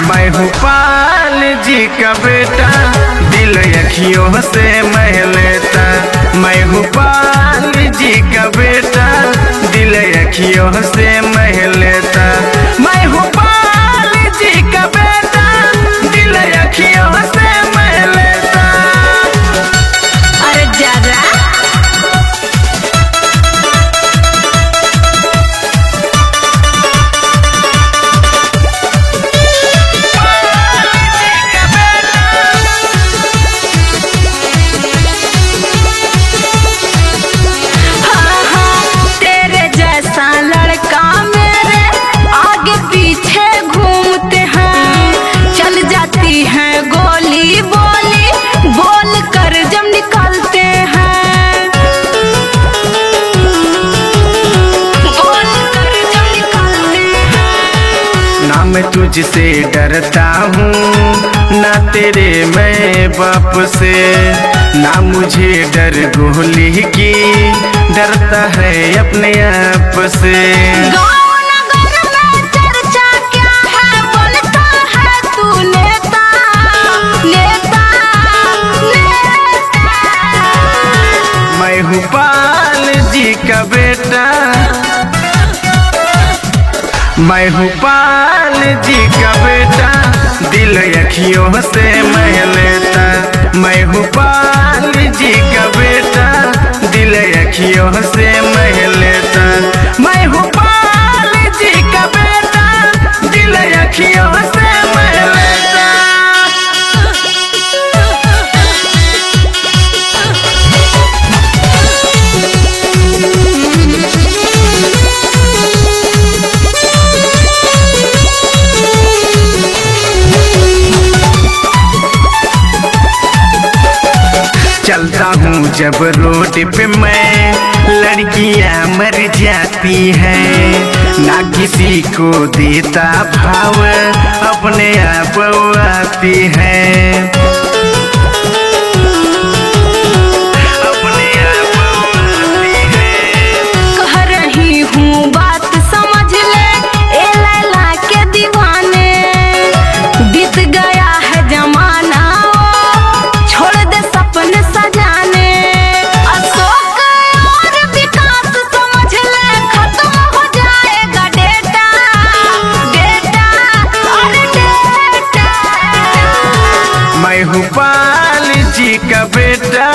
मैं हूँ पाल जी का बेटा, दिल अखियों से मह लेता। मैं हूँ पाल जी का बेटा, दिल अखियों से मह लेता। मैं हूँ पाल जी का बेटा, दिल अखियों से मह लेता। अरे जरा मैं तुझसे डरता हूँ ना तेरे मैं बाप से, ना मुझे डर गोली की, डरता है अपने आप से। गाँव नगर में चर्चा क्या है, बोलता है तू नेता नेता नेता। मैं हूँ पाल जी का बेटा, मैं हूँ पाल जी का बेटा, दिल अखियों से मह लेता। मैं हूँ पाल जी का बेटा, दिल अखियों से मह लेता। मैं हूँ पाल जी का बेटा, दिल अखियों से मह लेता। चलता हूँ जब रोड पे मैं, लड़कियाँ मर जाती हैं, ना किसी को देता भाव, अपने आप आती हैं। अपने आप आती हैं। कह रही हूँ बात समझ ले, ए लैला के दीवाने, बीत गया है जमाना, छोड़ दे सपने सजाने। अशोक और विकास समझ ले, खत्म हो जाएगा डेटा डेटा अरे डेटा। मैं हूँ पाल जी का बेटा,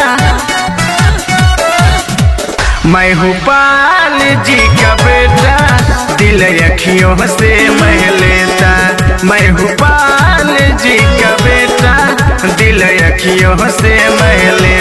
मैं हूँ पाल जी का बेटा, दिल अखियों से मह लेता। मैं हूँ पाल जी का बेटा, दिल अखियों से मह लेता।